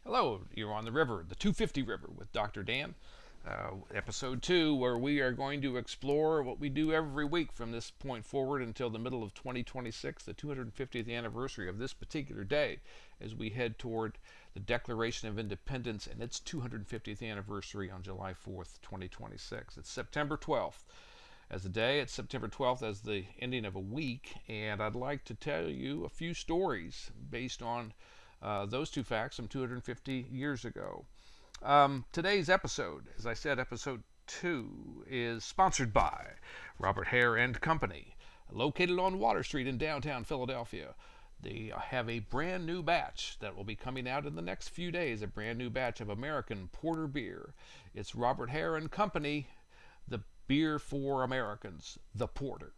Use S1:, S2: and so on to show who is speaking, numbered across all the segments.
S1: Hello, you're on the river, the 250 River with Dr. Dan, episode 2, where we are going to explore what we do every week from this point forward until the middle of 2026, the 250th anniversary of this particular day, as we head toward the Declaration of Independence and its 250th anniversary on July 4th, 2026. It's September 12th as a day. It's September 12th as the ending of a week, and I'd like to tell you a few stories based on those two facts from 250 years ago. Today's episode, as I said, episode 2, is sponsored by Robert Hare and Company, located on Water Street in downtown Philadelphia. They have a brand new batch that will be coming out in the next few days, a brand new batch of American Porter beer. It's Robert Hare and Company, the beer for Americans, the Porter.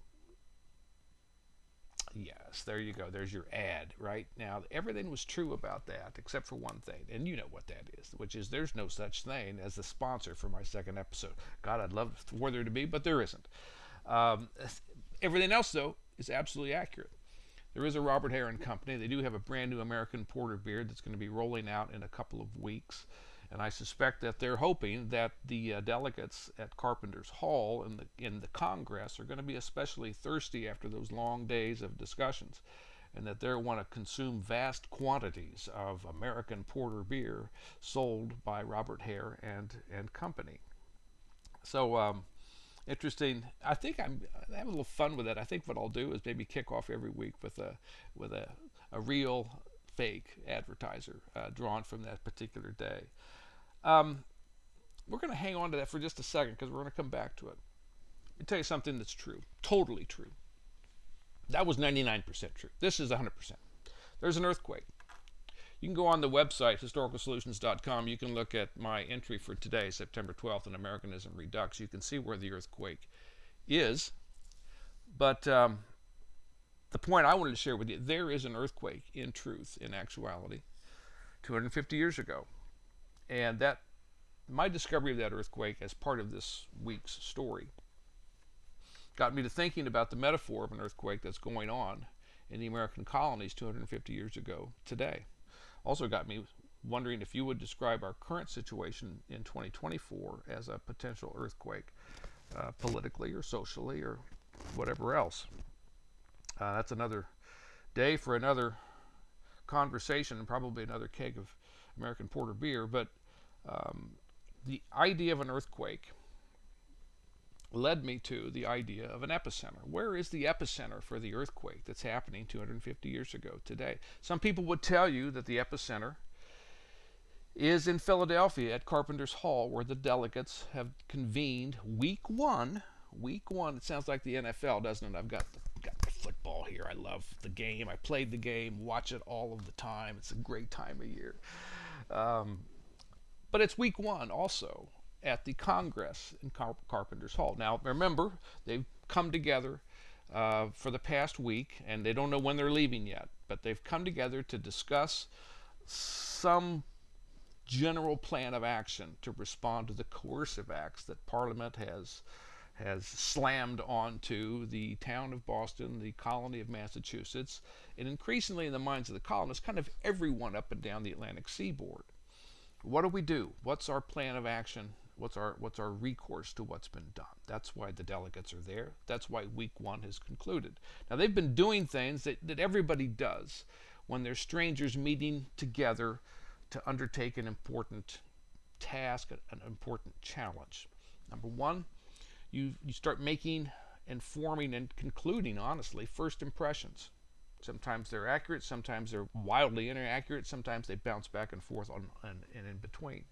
S1: Yes, there you go. There's your ad. Right now, everything was true about that except for one thing, and you know what that is, which is there's no such thing as a sponsor for my second episode. God, I'd love for there to be, but there isn't. Um, Everything else, though, is absolutely accurate. There is a Robert Hare and Company. They do have a brand new American Porter beer that's going to be rolling out in a couple of weeks. And I suspect that they're hoping that the delegates at Carpenter's Hall in the Congress are going to be especially thirsty after those long days of discussions, and that they want to consume vast quantities of American Porter beer sold by Robert Hare and Company. So interesting. I think I'm having a little fun with it. I think what I'll do is maybe kick off every week with a real fake advertiser drawn from that particular day. We're going to hang on to that for just a second because we're going to come back to it. Let me tell you something that's true, totally true. That was 99% true. This is 100%. There's an earthquake. You can go on the website, historicalsolutions.com. You can look at my entry for today, September 12th, in Americanism Redux. You can see where the earthquake is. But the point I wanted to share with you, there is an earthquake in truth, in actuality, 250 years ago. And that my discovery of that earthquake as part of this week's story got me to thinking about the metaphor of an earthquake that's going on in the American colonies 250 years ago today. Also got me wondering if you would describe our current situation in 2024 as a potential earthquake, politically or socially or whatever else. That's another day for another conversation and probably another keg of American Porter beer, but the idea of an earthquake led me to the idea of an epicenter. Where is the epicenter for the earthquake that's happening 250 years ago today? Some people would tell you that the epicenter is in Philadelphia at Carpenter's Hall, where the delegates have convened week one. Week one, it sounds like the NFL, doesn't it? I've got my football here. I love the game. I played the game, watch it all of the time. It's a great time of year. But it's week one also at the Congress in Carpenter's Hall. Now, remember, they've come together for the past week, and they don't know when they're leaving yet, but they've come together to discuss some general plan of action to respond to the coercive acts that Parliament has slammed onto the town of Boston, the colony of Massachusetts, and increasingly in the minds of the colonists, kind of everyone up and down the Atlantic seaboard. What do we do? What's our plan of action? What's our recourse to what's been done? That's why the delegates are there. That's why week one has concluded. Now, they've been doing things that everybody does when there's strangers meeting together to undertake an important task, an important challenge. Number one, you start making and forming and concluding, honestly, first impressions. Sometimes they're accurate, sometimes they're wildly inaccurate, sometimes they bounce back and forth and in between.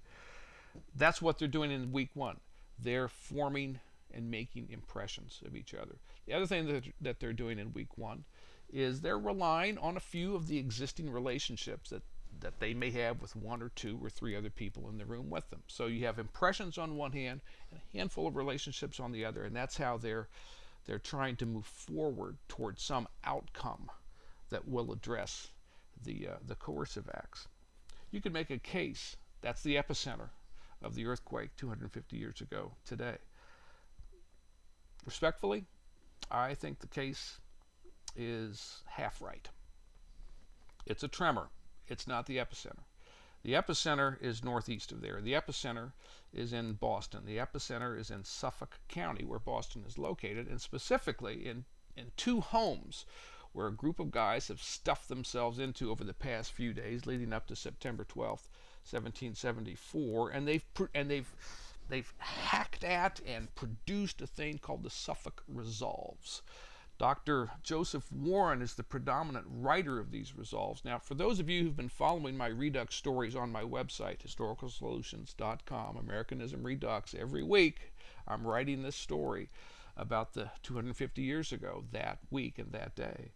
S1: That's what they're doing in week one. They're forming and making impressions of each other. The other thing that they're doing in week one is they're relying on a few of the existing relationships that they may have with one or two or three other people in the room with them. So you have impressions on one hand and a handful of relationships on the other, and that's how they're trying to move forward towards some outcome that will address the coercive acts. You could make a case that's the epicenter of the earthquake 250 years ago today. Respectfully, I think the case is half right. It's a tremor. It's not the epicenter. The epicenter is northeast of there. The epicenter is in Boston. The epicenter is in Suffolk County, where Boston is located, and specifically in two homes where a group of guys have stuffed themselves into over the past few days leading up to September 12th, 1774, and they've hacked at and produced a thing called the Suffolk Resolves. Dr. Joseph Warren is the predominant writer of these resolves. Now, for those of you who've been following my Redux stories on my website, historicalsolutions.com, Americanism Redux, every week I'm writing this story about the 250 years ago, that week and that day.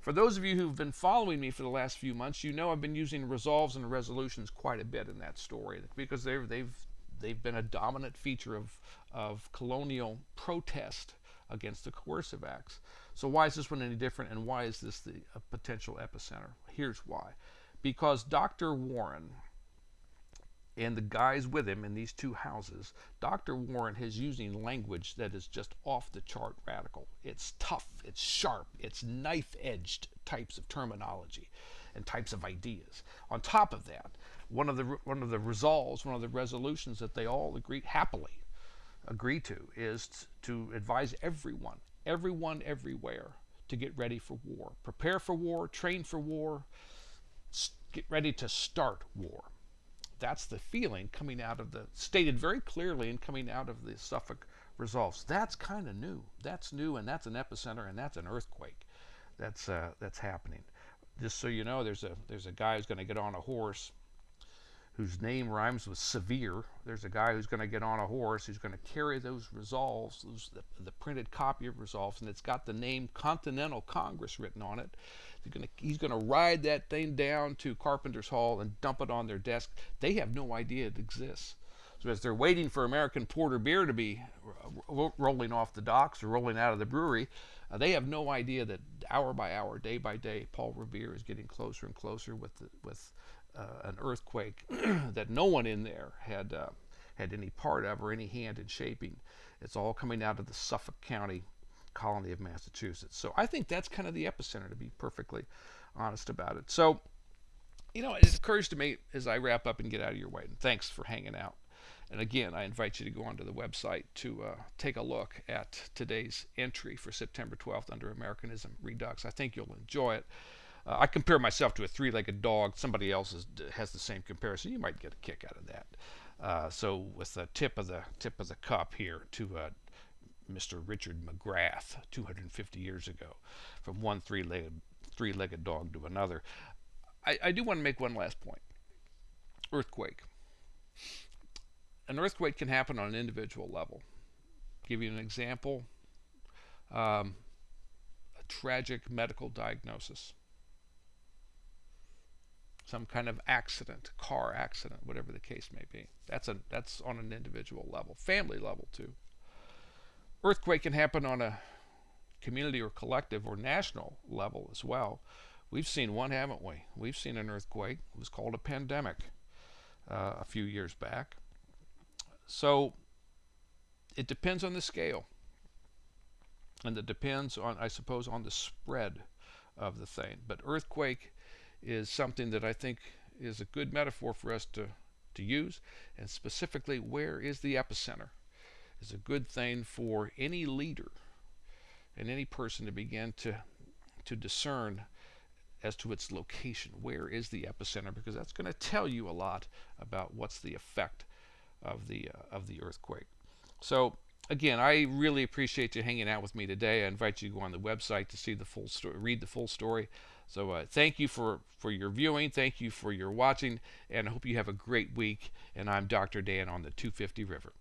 S1: For those of you who've been following me for the last few months, you know I've been using resolves and resolutions quite a bit in that story because they've been a dominant feature of colonial protest against the coercive acts. So why is this one any different, and why is this a potential epicenter? Here's why. Because Dr. Warren and the guys with him in these two houses, Dr. Warren is using language that is just off the chart radical. It's tough, it's sharp, it's knife-edged types of terminology and types of ideas. On top of that, one of the resolves, one of the resolutions that they all happily agree to is to advise everyone everywhere to get ready for war. Prepare for war, train for war, get ready to start war. That's the feeling coming out of stated very clearly and coming out of the Suffolk Resolves. That's kind of new. That's new, and that's an epicenter, and that's an earthquake. That's happening. Just so you know, there's a guy who's going to get on a horse whose name rhymes with severe. There's a guy who's going to get on a horse who's going to carry those resolves, the printed copy of resolves, and it's got the name Continental Congress written on it. He's going to ride that thing down to Carpenter's Hall and dump it on their desk. They have no idea it exists. So as they're waiting for American porter beer to be rolling off the docks or rolling out of the brewery, they have no idea that hour by hour, day by day, Paul Revere is getting closer and closer with an earthquake that no one in there had any part of or any hand in shaping. It's all coming out of the Suffolk County colony of Massachusetts. So I think that's kind of the epicenter, to be perfectly honest about it. So, it occurs to me as I wrap up and get out of your way, and thanks for hanging out. And again, I invite you to go onto the website to take a look at today's entry for September 12th under Americanism Redux. I think you'll enjoy it. I compare myself to a three-legged dog. Somebody else has the same comparison. You might get a kick out of that. So with the tip of the cup here to Mr. Richard McGrath 250 years ago, from one three-legged dog to another. I do want to make one last point. Earthquake. An earthquake can happen on an individual level. Give you an example. A tragic medical diagnosis. Some kind of accident, car accident, whatever the case may be. That's on an individual level, family level too. Earthquake can happen on a community or collective or national level as well. We've seen one, haven't we? We've seen an earthquake. It was called a pandemic a few years back. So it depends on the scale, and it depends on, I suppose, on the spread of the thing. But earthquake is something that I think is a good metaphor for us to use, and specifically, where is the epicenter? Is a good thing for any leader and any person to begin to discern as to its location. Where is the epicenter? Because that's going to tell you a lot about what's the effect of the earthquake. So again, I really appreciate you hanging out with me today. I invite you to go on the website to see the full story, read the full story. So thank you for your viewing. Thank you for your watching, and I hope you have a great week. And I'm Dr. Dan on the 250 River.